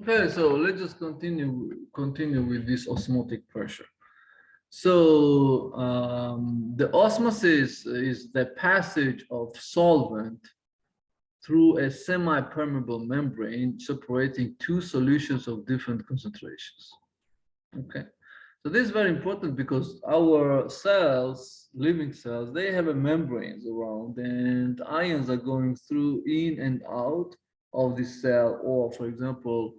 Okay, so let's just continue with this osmotic pressure. So the osmosis is the passage of solvent through a semi-permeable membrane separating two solutions of different concentrations. Okay, so this is very important because our cells, living cells, they have a membranes around, and ions are going through in and out of the cell. Or for example,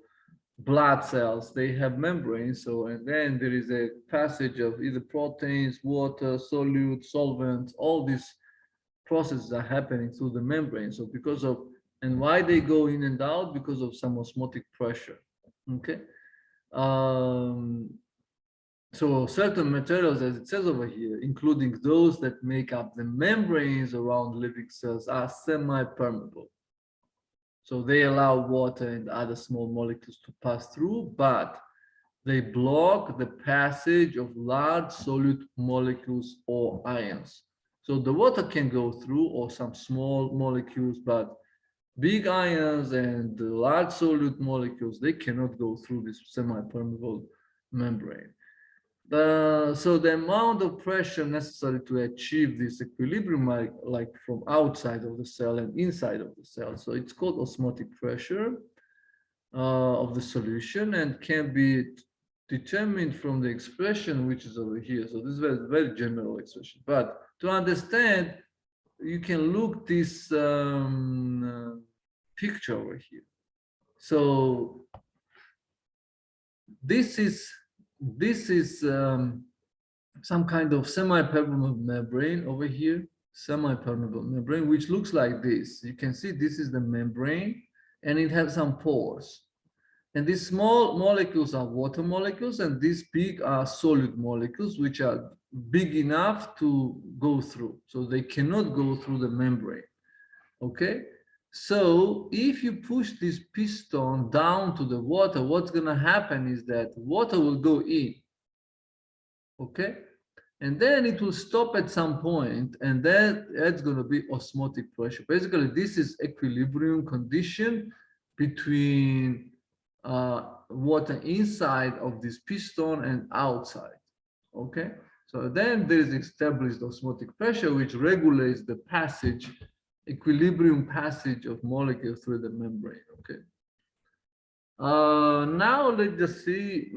blood cells, they have membranes. So, and then there is a passage of either proteins, water, solute, solvents. All these processes are happening through the membrane. So because of, and why they go in and out? Because of some osmotic pressure. Okay. um so certain materials, as it says over here, including those that make up the membranes around living cells, are semi-permeable. So they allow water and other small molecules to pass through, but they block the passage of large solute molecules or ions. So the water can go through, or some small molecules, but big ions and the large solute molecules, they cannot go through this semi-permeable membrane. So the amount of pressure necessary to achieve this equilibrium, like from outside of the cell and inside of the cell, so it's called osmotic pressure of the solution, and can be determined from the expression which is over here. So this is a very general expression, but to understand, you can look this picture over here. So this is some kind of semi-permeable membrane over here, semi-permeable membrane, which looks like this. You can see this is the membrane, and it has some pores. And these small molecules are water molecules, and these big are solid molecules, which are big enough to go through. So they cannot go through the membrane. Okay? So if you push this piston down to the water, what's going to happen is that water will go in. Okay? And then it will stop at some point, and that's going to be osmotic pressure. Basically, this is equilibrium condition between water inside of this piston and outside. Okay, so then there is established osmotic pressure, which regulates the passage, equilibrium passage of molecules through the membrane. Okay. Now let's just see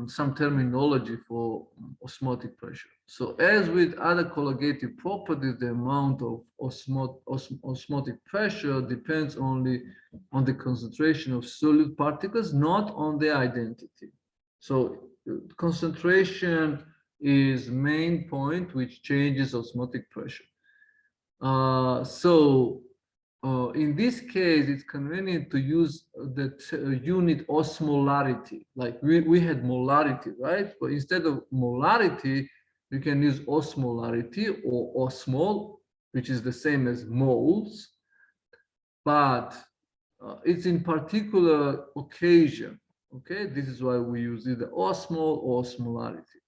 some terminology for osmotic pressure. So as with other colligative properties, the amount of osmotic pressure depends only on the concentration of solute particles, not on their identity. So concentration is main point which changes osmotic pressure. In this case, it's convenient to use the unit osmolarity. Like we had molarity, right? But instead of molarity, we can use osmolarity or osmol, which is the same as moles. But it's in particular occasion. Okay, this is why we use either osmol or osmolarity.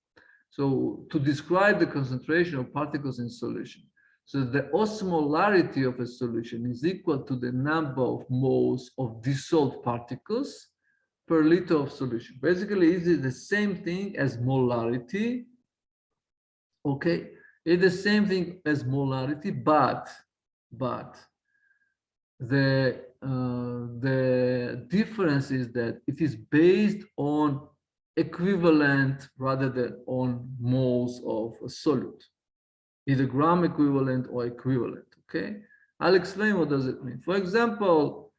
So to describe the concentration of particles in solution. So the osmolarity of a solution is equal to the number of moles of dissolved particles per liter of solution. Basically, it is the same thing as molarity. Okay, it's the same thing as molarity, but the difference is that it is based on equivalent rather than on moles of a solute, either gram equivalent or equivalent. Okay, I'll explain what does it mean. For example,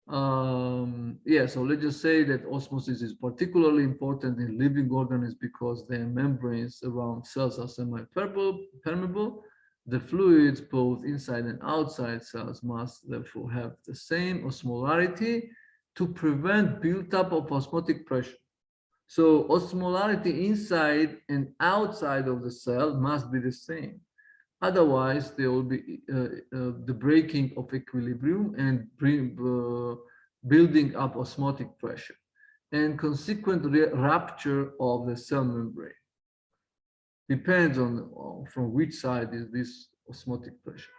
so let's just say that osmosis is particularly important in living organisms because their membranes around cells are semi-permeable. The fluids, both inside and outside cells, must therefore have the same osmolarity to prevent buildup of osmotic pressure. So osmolarity inside and outside of the cell must be the same. Otherwise, there will be the breaking of equilibrium and building up osmotic pressure and consequent rupture of the cell membrane. Depends on from which side is this osmotic pressure.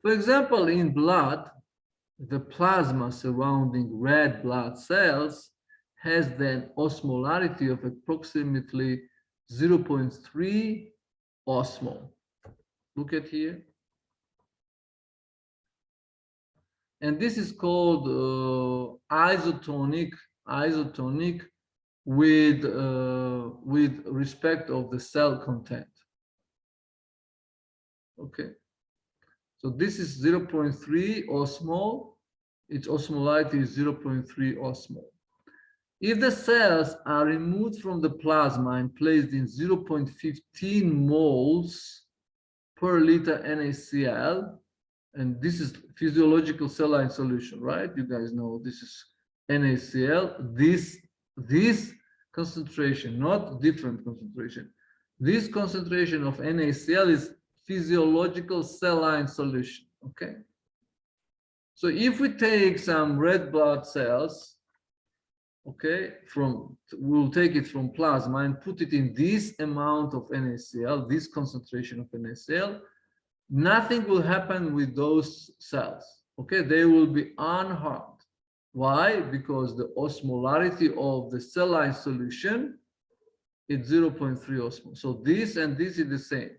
For example, in blood, the plasma surrounding red blood cells has then osmolarity of approximately 0.3 osmol. Look at here. And this is called isotonic with respect of the cell content. Okay, so this is 0.3 osmol. Its osmolarity is 0.3 osmol. If the cells are removed from the plasma and placed in 0.15 moles per liter NaCl, and this is physiological saline solution, right? You guys know this is NaCl. This concentration, not different concentration. This concentration of NaCl is physiological saline solution, okay? So if we take some red blood cells, okay, we'll take it from plasma and put it in this amount of NaCl, this concentration of NaCl, nothing will happen with those cells, okay? They will be unharmed. Why? Because the osmolarity of the saline solution is 0.3 osmol. So this and this is the same.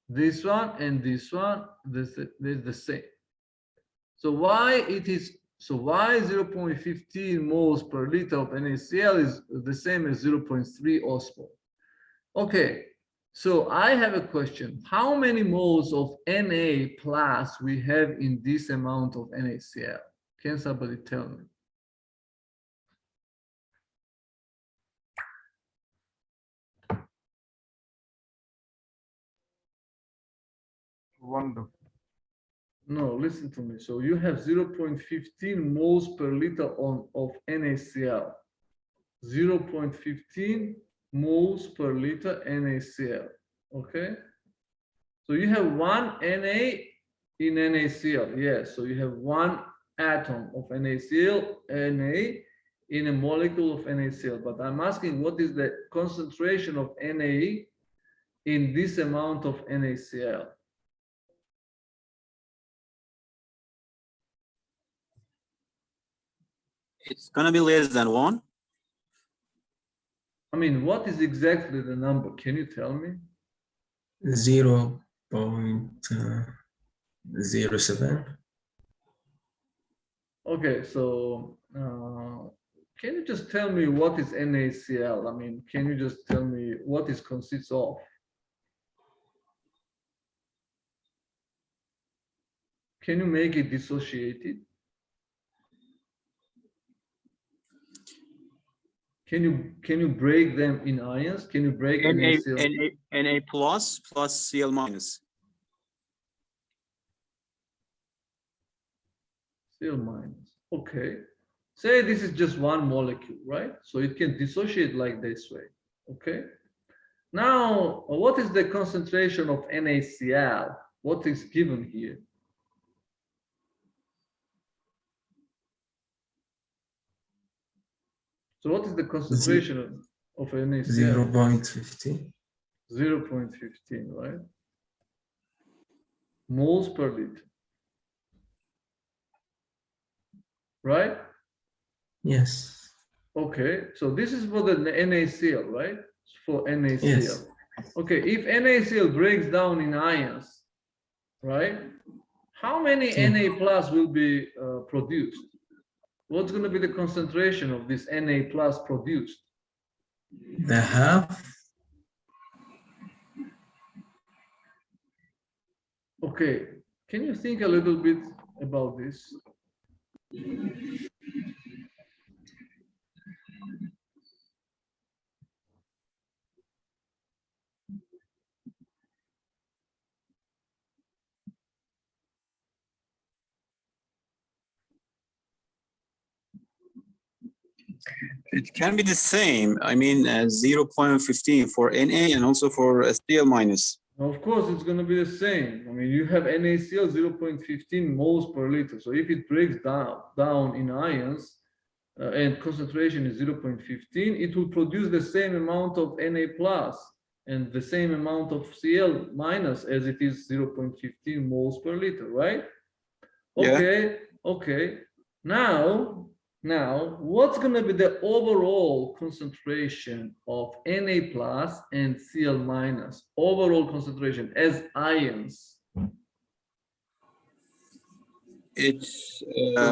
This one and this one, they're the same. So why 0.15 moles per liter of NaCl is the same as 0.3 osmol? Okay, so I have a question. How many moles of Na plus we have in this amount of NaCl? Can somebody tell me? Wonderful. No, listen to me. So you have 0.15 moles per liter of NaCl. 0.15 moles per liter NaCl. Okay. So you have one Na in NaCl. Yes. So you have one atom of NaCl, Na, in a molecule of NaCl. But I'm asking, what is the concentration of Na in this amount of NaCl? It's gonna be less than 1. I mean, what is exactly the number? Can you tell me? 0.07. Okay, so can you just tell me what is NaCl? I mean, can you just tell me what it consists of? Can you make it dissociated? Can you break them in ions? Can you break NaCl? Na plus Cl minus. Cl minus. Okay. Say this is just one molecule, right? So it can dissociate like this way. Okay. Now, what is the concentration of NaCl? What is given here? So what is the concentration of NaCl? 0.15. 0.15, right? Moles per liter. Right? Yes. Okay, so this is for the NaCl, right? For NaCl. Yes. Okay, if NaCl breaks down in ions, right? How many Na plus will be produced? What's going to be the concentration of this Na plus produced? The half. Okay, can you think a little bit about this? It can be the same. I mean, 0.15 for Na and also for Cl minus. Of course, it's going to be the same. I mean, you have NaCl 0.15 moles per liter. So if it breaks down in ions and concentration is 0.15, it will produce the same amount of Na plus and the same amount of Cl minus as it is 0.15 moles per liter, right? Okay, Yeah. okay. Now, what's going to be the overall concentration of Na plus and Cl minus? Overall concentration as ions. It's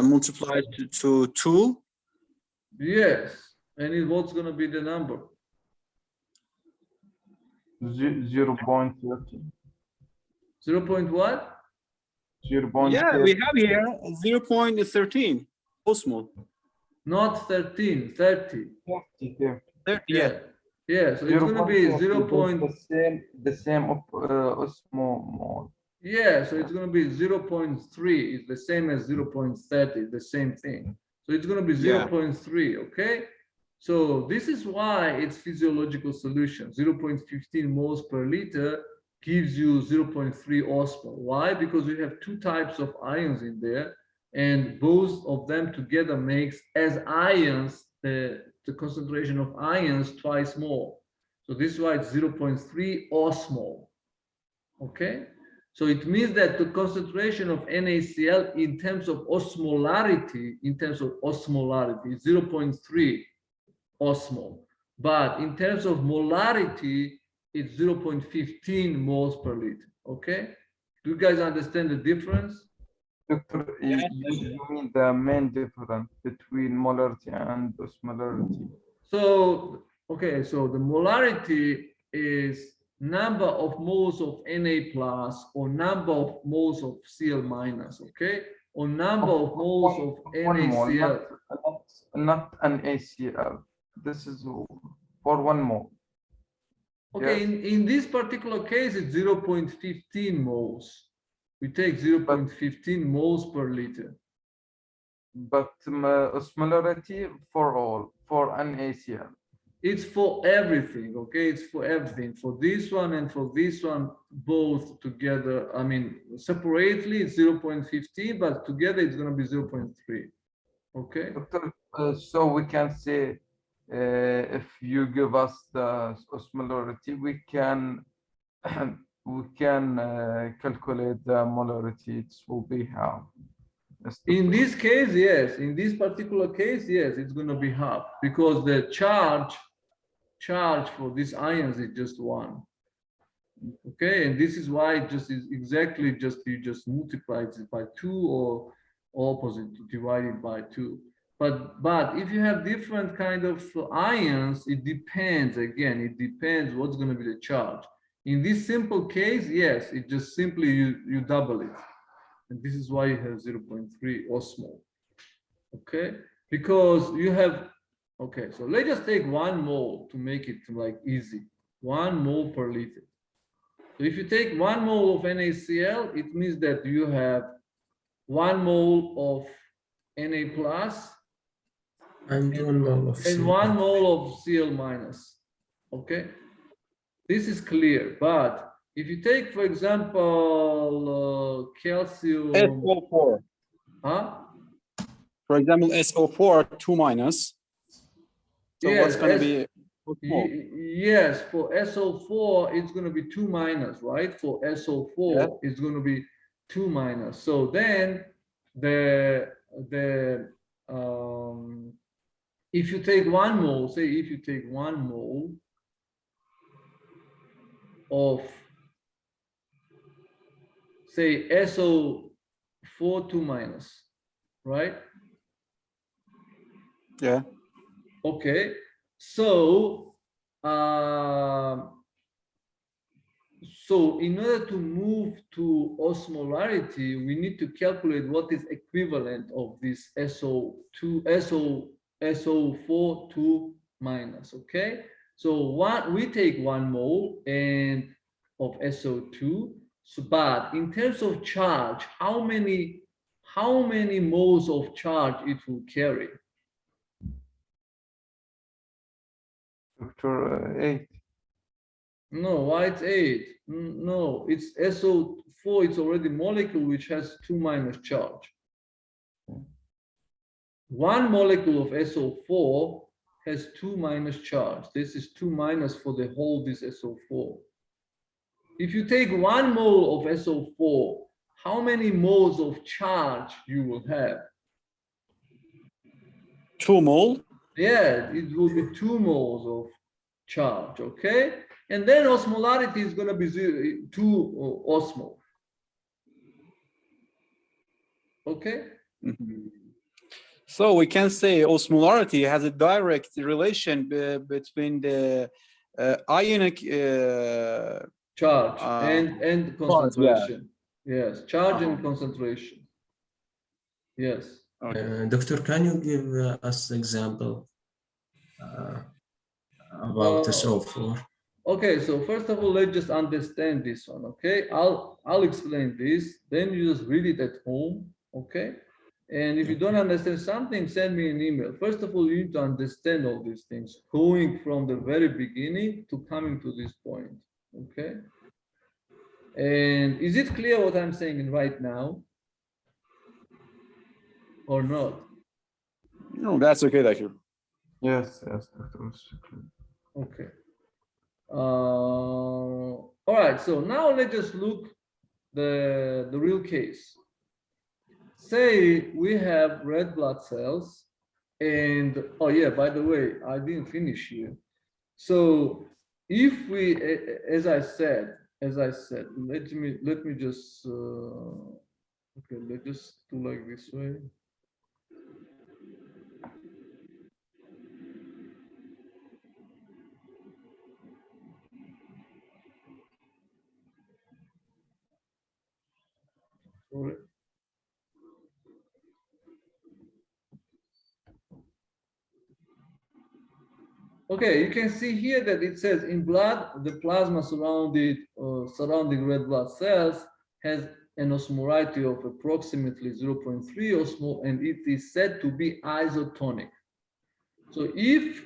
multiplied to 2. Yes. And what's going to be the number? 0.30. 0. What? 0.30. Yeah, we have here 0.13 osmol. Not 13, 30. 30. 30, Yeah. Yeah, so it's going to be 0. The same of osmol. Yeah, so it's going to be 0.3. It's the same as 0.30, the same thing. So it's going to be Yeah. 0.3, okay? So this is why it's physiological solution. 0.15 moles per liter gives you 0.3 osmol. Why? Because we have two types of ions in there, and both of them together makes as ions the concentration of ions twice more. So this is why it's 0.3 osmol. Okay? So it means that the concentration of NaCl in terms of osmolarity, is 0.3 osmol. But in terms of molarity, it's 0.15 moles per liter. Okay? Do you guys understand the difference? Doctor, you mean the main difference between molarity and osmolarity? So, okay, so the molarity is number of moles of Na plus or number of moles of Cl minus, okay? Or number of moles of One mole, NaCl. not an ACL. This is for 1 mole. Okay, Yes. in this particular case, it's 0.15 moles. We take 0.15 moles per liter. But osmolarity for all, for an ACL. It's for everything, okay? It's for everything. For this one and for this one, both together. I mean, separately, it's 0.15, but together it's going to be 0.3. Okay? Doctor, so we can say if you give us the osmolarity, we can calculate the molarity. It will be how? In this case, yes. In this particular case, yes, it's going to be half because the charge for these ions is just 1. Okay, and this is why it just is exactly just you just multiply it by 2 or opposite divided by 2. But if you have different kind of ions, it depends. Again, it depends what's going to be the charge. In this simple case, yes, it just simply you double it, and this is why you have 0.3 osmol. Okay, because you have. Okay, so let's just take 1 mole to make it like easy. 1 mole per liter. So if you take 1 mole of NaCl, it means that you have 1 mole of Na plus and 1 mole of and Cl. 1 mole of Cl minus. Okay, this is clear. But if you take, for example, calcium, SO4. huh? For example, SO4 2 minus. So Yes, what's going to be? Yes, for SO4, it's going to be 2 minus, right? For SO4, it's going to be 2 minus. So then if you take 1 mole, say if you take 1 mole of, say, SO4 2 minus, right? Yeah. Okay, so so in order to move to osmolarity, we need to calculate what is equivalent of this SO4 2 minus. Okay, so we take 1 mole and of SO2. So, but in terms of charge, how many moles of charge it will carry? Doctor, 8. No, why it's 8? No, it's SO4. It's already molecule which has 2 minus charge. 1 molecule of SO4 has 2 minus charge. This is 2 minus for the whole this SO4. If you take 1 mole of SO4, how many moles of charge you will have? 2 mole. Yeah, it will be 2 moles of charge, okay? And then osmolarity is going to be 2 osmol. Okay? Mhm. So we can say osmolarity has a direct relation between the ionic Charge and concentration. Yes, charge and concentration. Yes. Doctor, can you give us example about the SO4? Okay, so first of all, let's just understand this one, okay? I'll explain this, then you just read it at home, okay? And if you don't understand something, send me an email. First of all, you need to understand all these things, going from the very beginning to coming to this point, okay? And is it clear what I'm saying right now? Or not? No, that's okay, Doctor. Yes, yes, Dr. Mustaqim. Okay. All right, so now let's just look the real case. Say we have red blood cells and, oh yeah, by the way, I didn't finish here. So if we, as I said, let me just, okay, let's just do like this way. Sorry. Okay, you can see here that it says in blood, the plasma surrounding red blood cells has an osmolarity of approximately 0.3 osmol, and it is said to be isotonic. So if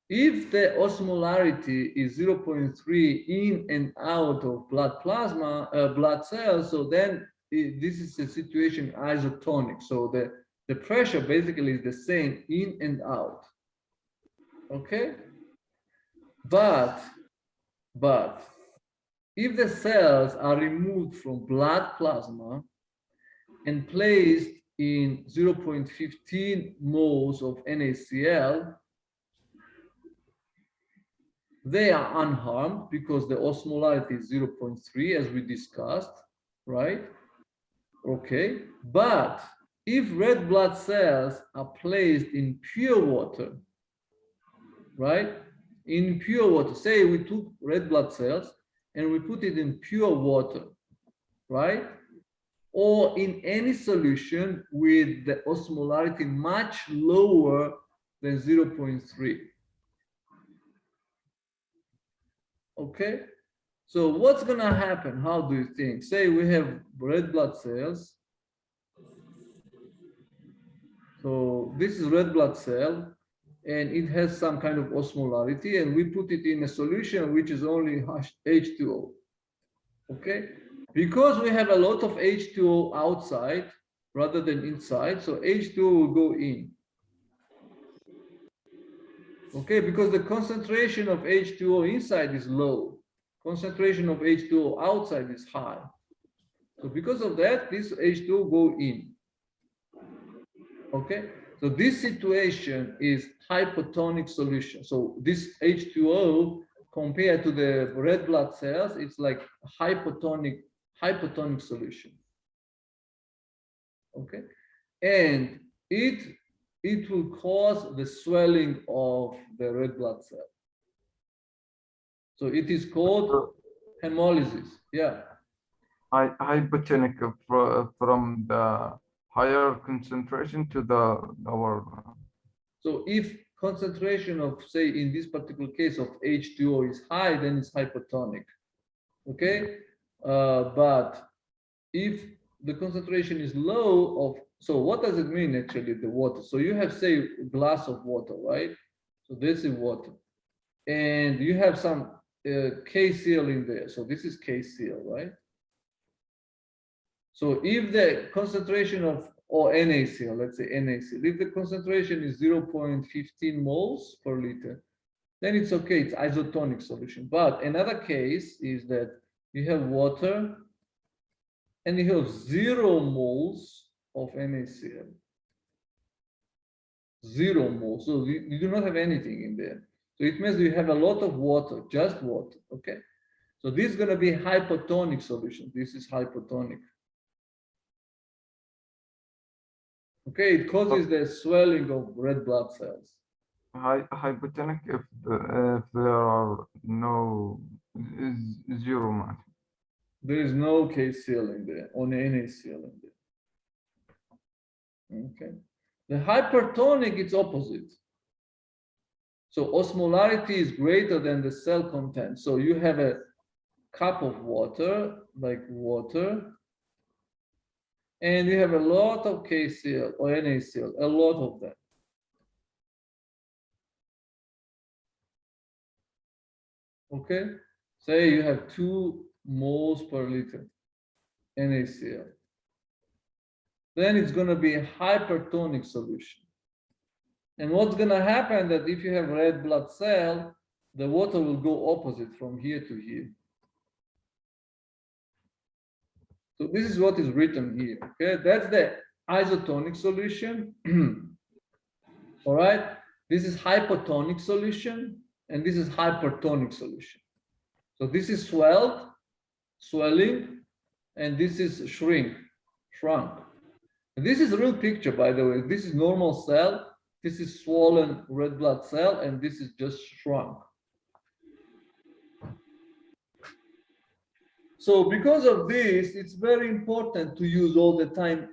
the osmolarity is 0.3 in and out of blood plasma, blood cells, so then this is a situation isotonic. So the pressure basically is the same in and out. Okay, but if the cells are removed from blood plasma and placed in 0.15 moles of NaCl, they are unharmed because the osmolarity is 0.3, as we discussed, right? Okay, but if red blood cells are placed in pure water, right? In pure water, say we took red blood cells and we put it in pure water, right? Or in any solution with the osmolarity much lower than 0.3. Okay, so what's gonna happen? How do you think? Say we have red blood cells. So this is red blood cell, and it has some kind of osmolarity, and we put it in a solution which is only H2O. Okay, because we have a lot of H2O outside rather than inside, so H2O will go in. Okay, because the concentration of H2O inside is low, concentration of H2O outside is high. So because of that, this H2O go in. Okay, so this situation is hypotonic solution. So this H2O compared to the red blood cells, it's like hypotonic solution. Okay, and it will cause the swelling of the red blood cell. So it is called hemolysis. Yeah. Hypotonic from the higher concentration to the lower. So if concentration of, say, in this particular case of H2O is high, then it's hypotonic. Okay, but if the concentration is low of, so what does it mean actually, the water? So you have, say, a glass of water, right? So this is water, and you have some KCl in there. So this is KCl, right? So if the concentration of, or NaCl, let's say NaCl, if the concentration is 0.15 moles per liter, then it's okay, it's isotonic solution. But another case is that you have water and you have 0 moles of NaCl. 0 mole. So you do not have anything in there. So it means you have a lot of water, just water, okay? So this is gonna be hypotonic solution. This is hypotonic. Okay, it causes the swelling of red blood cells. Hypotonic if there are no zero matter. There is no KCl in there, or NaCl in there. Okay. The hypertonic, it's opposite. So osmolarity is greater than the cell content. So you have a cup of water, like water, and you have a lot of KCl or NaCl, a lot of them. Okay, say you have 2 moles per liter NaCl. Then it's going to be a hypertonic solution. And what's going to happen that if you have red blood cell, the water will go opposite from here to here. So this is what is written here. Okay, that's the isotonic solution. All right, this is hypotonic solution, and this is hypertonic solution. So this is swelling, and this is shrunk. And this is a real picture, by the way. This is normal cell, this is swollen red blood cell, and this is just shrunk. So because of this, it's very important to use all the time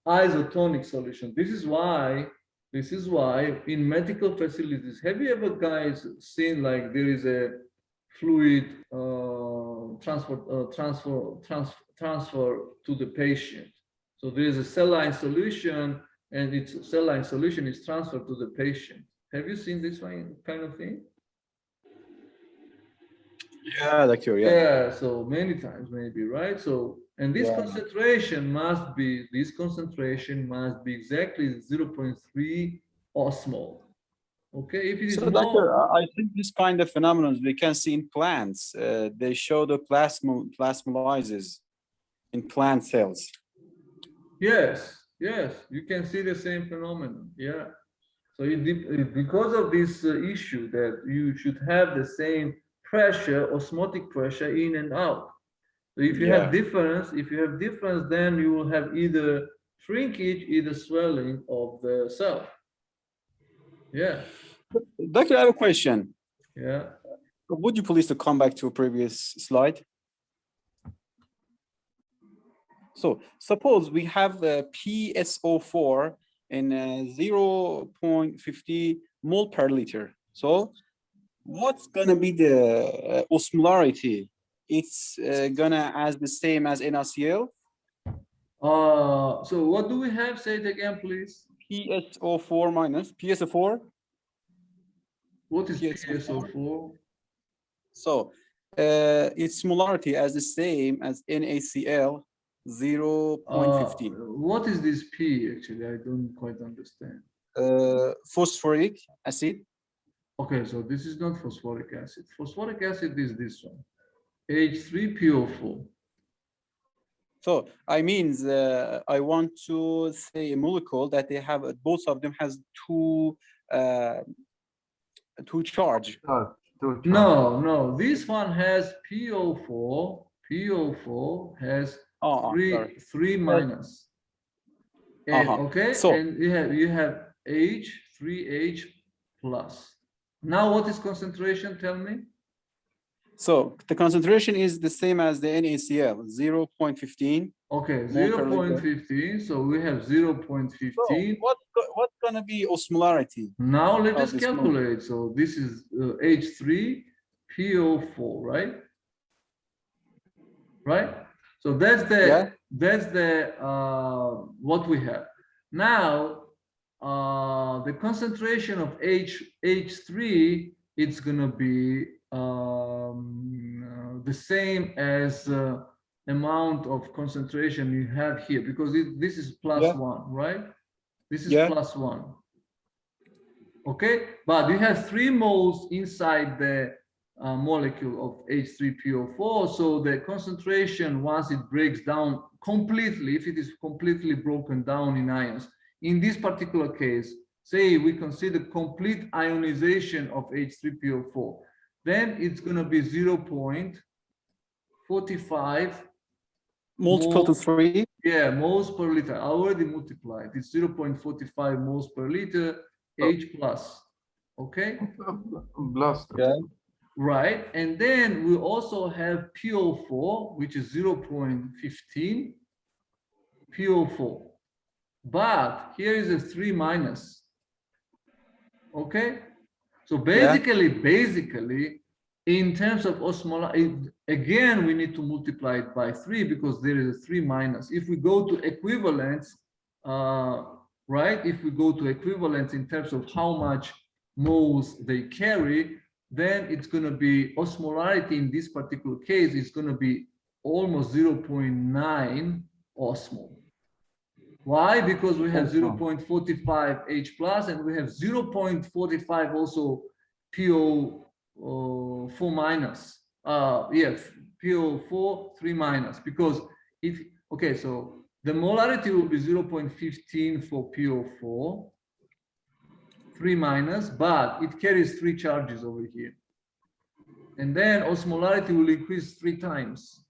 isotonic solution. This is why in medical facilities, have you ever guys seen like there is a fluid transfer to the patient? So there is a saline solution, and its saline solution is transferred to the patient. Have you seen this kind of thing? Yeah, doctor. Yeah. Yeah, so many times maybe, right? So, and this concentration must be exactly 0.3 osmol. Okay, if it is So, doctor, I think this kind of phenomenon we can see in plants. They show the plasmolysis in plant cells. Yes, you can see the same phenomenon. Yeah. So because of this issue that you should have the same pressure, osmotic pressure in and out. So if you have difference, then you will have either shrinkage, either swelling of the cell. Yeah. Doctor, I have a question. Yeah. Would you please to come back to a previous slide? So suppose we have a PSO4 in 0.50 mole per liter. So what's gonna be the osmolarity? It's gonna as the same as NaCl. So what do we have? Say it again, please. PSO4 minus PSO4. What is PSO4? So its molarity as the same as NaCl, 0.15. What is this P actually? I don't quite understand. Phosphoric acid. Okay, so this is not phosphoric acid. Phosphoric acid is this one, H3PO4. So I mean, I want to say a molecule that they have, both of them has two charge. No, this one has PO4. PO4 has three minus. And, okay, so, and you have H, 3H plus. Now what is concentration? Tell me. So the concentration is the same as the NaCl, 0.15. Okay, 0.15. So we have 0.15. So what's gonna be osmolarity? Now let us calculate. So this is H3PO4, right? Right. So that's the what we have now. The concentration of H3, it's gonna be the same as amount of concentration you have here, because this is plus 1, right? This is plus 1. Okay, but you have 3 moles inside the molecule of H3PO4, so the concentration, once it breaks down completely, if it is completely broken down in ions, in this particular case, say we consider complete ionization of H3PO4, then it's going to be 0.45 Multiple to 3. yeah, moles per liter. I already multiplied. It's 0.45 moles per liter H plus. Okay, Plus. Yeah. right. And then we also have PO4, which is 0.15 PO4. But here is a 3 minus. Okay, so basically, in terms of osmolarity, again, we need to multiply it by 3 because there is a 3 minus. If we go to equivalence, right? If we go to equivalence in terms of how much moles they carry, then it's going to be osmolarity in this particular case is going to be almost 0.9 osmol. Why? Because we have 0.45 H plus and we have 0.45 also PO4 minus. PO4 3 minus. Because if okay, so the molarity will be 0.15 for PO4 3 minus, but it carries 3 charges over here. And then osmolarity will increase 3 times.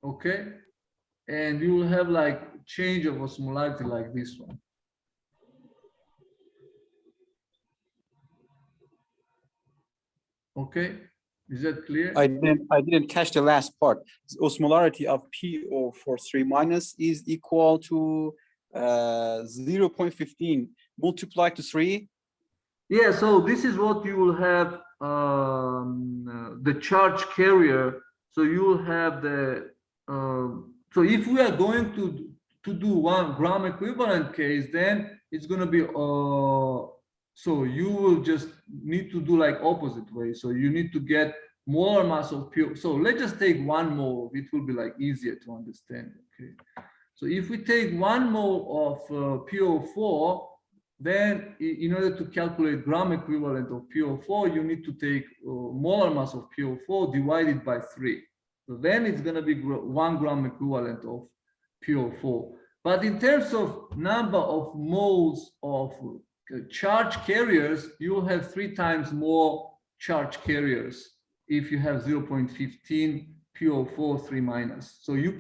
Okay, and you will have like change of osmolarity like this one. Okay, is that clear? I didn't catch the last part. Osmolarity of PO43 minus is equal to 0.15 multiplied to 3. Yeah, so this is what you will have the charge carrier. So you will have the so if we are going to do 1 gram equivalent case, then it's going to be so you will just need to do like opposite way. So you need to get molar mass of PO. So let's just take 1 mole. It will be like easier to understand. Okay. So if we take 1 mole of PO4, then in order to calculate gram equivalent of PO4, you need to take molar mass of PO4 divided by 3. So then it's going to be 1 gram equivalent of PO4. But in terms of number of moles of charge carriers, you will have 3 times more charge carriers if you have 0.15 PO4 3 minus. So you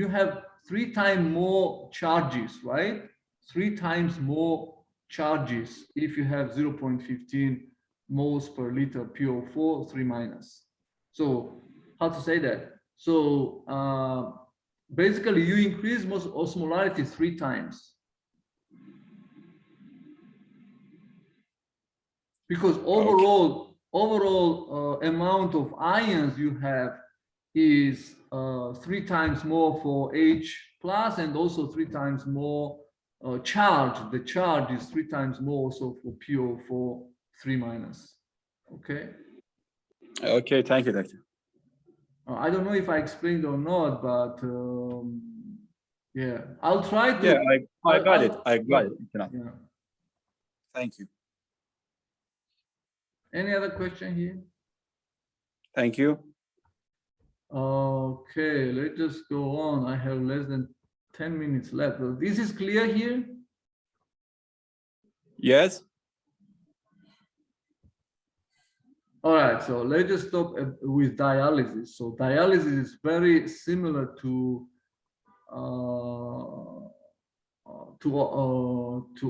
have 3 times more charges, right? 3 times more charges if you have 0.15 moles per liter PO4 3 minus. So how to say that? So basically you increase osmolarity 3 times. Because overall amount of ions you have is 3 times more for H plus and also 3 times more charge. The charge is 3 times more also for PO4 3 minus. Okay. Okay, thank you, Doctor. I don't know if I explained or not, but yeah, I'll try to. Yeah, I got it. I got it. Yeah. Thank you. Any other question here? Thank you. Okay, let's just go on. I have less than 10 minutes left. This is clear here? Yes. All right, so let's just stop with dialysis. So dialysis is very similar to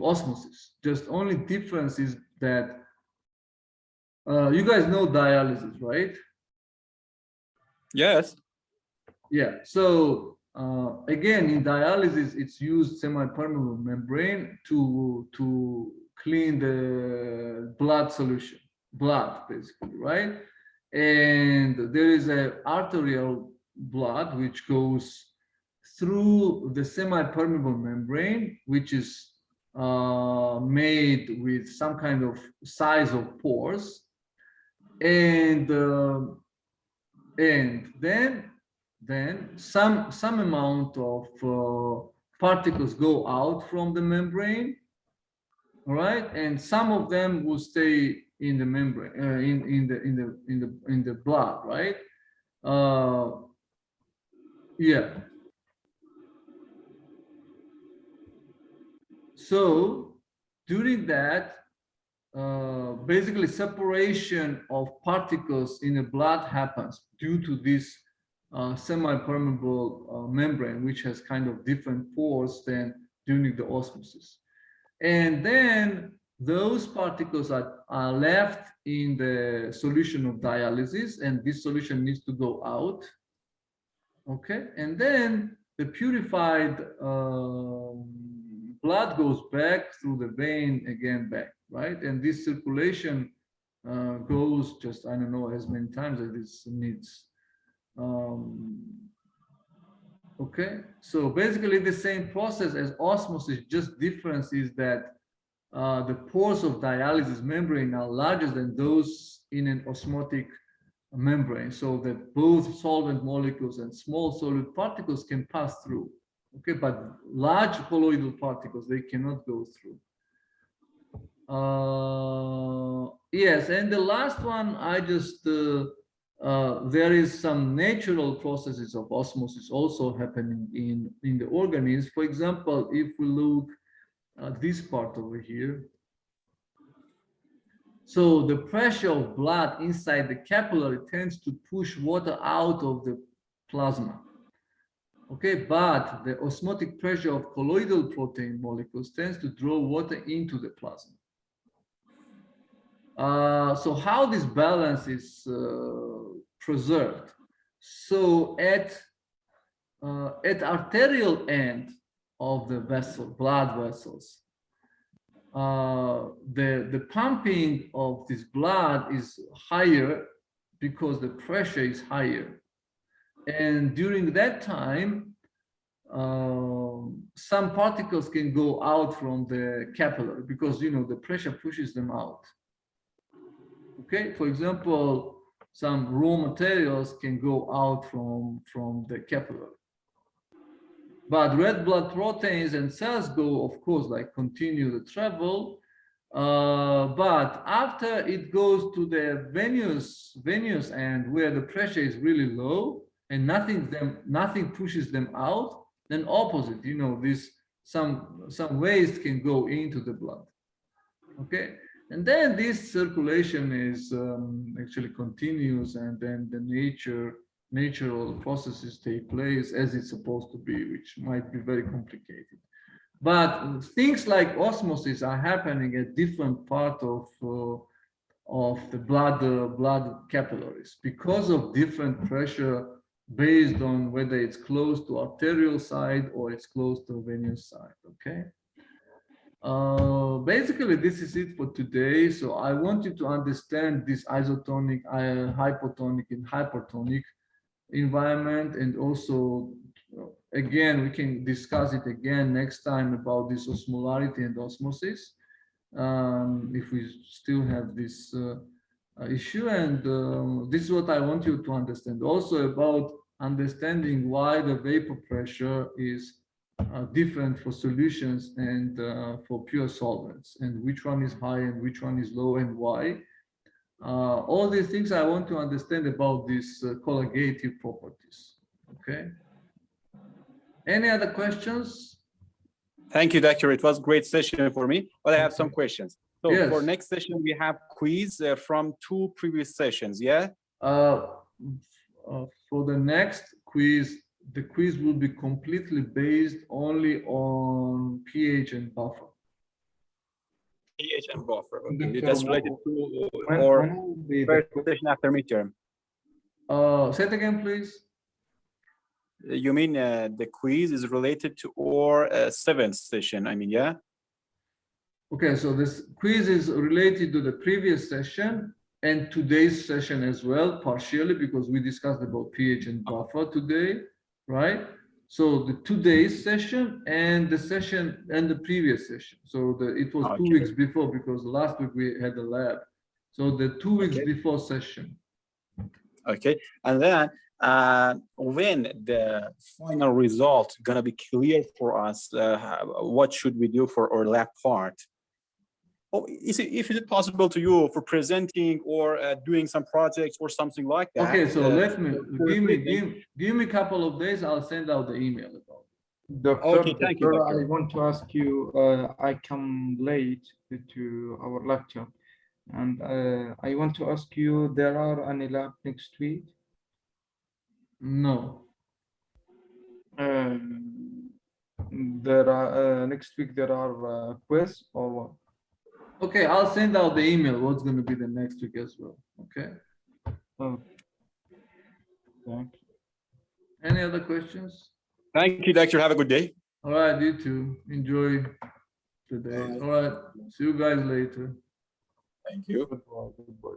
osmosis. Just only difference is that you guys know dialysis, right? Yes. Yeah. So again, in dialysis, it's used semi-permeable membrane to clean the blood solution. Blood, basically, right? And there is an arterial blood which goes through the semi-permeable membrane, which is made with some kind of size of pores, and then some amount of particles go out from the membrane, all right, and some of them will stay in the membrane, in the blood, right? Yeah. So during that, basically separation of particles in the blood happens due to this semi-permeable membrane, which has kind of different pores than during the osmosis. And then those particles are left in the solution of dialysis, and this solution needs to go out. Okay, and then the purified blood goes back through the vein again back, right? And this circulation goes just, I don't know, as many times as it needs. Okay, so basically the same process as osmosis, just difference is that the pores of dialysis membrane are larger than those in an osmotic membrane, so that both solvent molecules and small solid particles can pass through. Okay, but large colloidal particles, they cannot go through. Yes, and the last one, I just there is some natural processes of osmosis also happening in the organisms. For example, if we look at this part over here, so the pressure of blood inside the capillary tends to push water out of the plasma. Okay, but the osmotic pressure of colloidal protein molecules tends to draw water into the plasma. So how this balance is preserved? So at arterial end of the vessel, blood vessels, the pumping of this blood is higher because the pressure is higher. And during that time, some particles can go out from the capillary because, you know, the pressure pushes them out. Okay, for example, some raw materials can go out from the capillary. But red blood proteins and cells go, of course, like continue the travel. But after it goes to the venous end where the pressure is really low and nothing pushes them out, then opposite, you know, this some waste can go into the blood. Okay, and then this circulation is actually continues, and then the natural processes take place as it's supposed to be, which might be very complicated. But things like osmosis are happening at different part of the blood capillaries because of different pressure based on whether it's close to arterial side or it's close to venous side. Okay. Basically, this is it for today. So I want you to understand this isotonic, hypotonic, and hypertonic environment, and also again we can discuss it again next time about this osmolarity and osmosis if we still have this issue. And this is what I want you to understand also about understanding why the vapor pressure is different for solutions and for pure solvents, and which one is high and which one is low and why. All these things I want to understand about these colligative properties. Okay. Any other questions? Thank you, Doctor. It was a great session for me, but I have some questions. So Yes. for next session, we have quiz from 2 previous sessions, yeah? For the next quiz, the quiz will be completely based only on pH and buffer. pH and buffer. Okay. Okay, That's so related to When or will be the first session after midterm. Say it again, please. You mean the quiz is related to our 7th session, I mean, yeah? Okay, so this quiz is related to the previous session and today's session as well, partially, because we discussed about pH and buffer today, right? So the today's session and the session and the previous session. So it was 2 weeks before, because last week we had a lab. So the 2 weeks before session. Okay, and then when the final result gonna be clear for us, what should we do for our lab part? Oh, is it possible to you for presenting or doing some projects or something like that? Okay, so let me give me a couple of days. I'll send out the email about it. Doctor, Okay, thank you, Sir, doctor. I want to ask you, I come late to our lecture. And I want to ask you, there are any lab next week? No. There are, next week there are quiz or what? Okay, I'll send out the email. What's going to be the next week as well. Okay. Oh. Thank you. Any other questions? Thank you, doctor. Have a good day. All right, you too. Enjoy the day. Bye. All right. See you guys later. Thank you. Goodbye. Goodbye.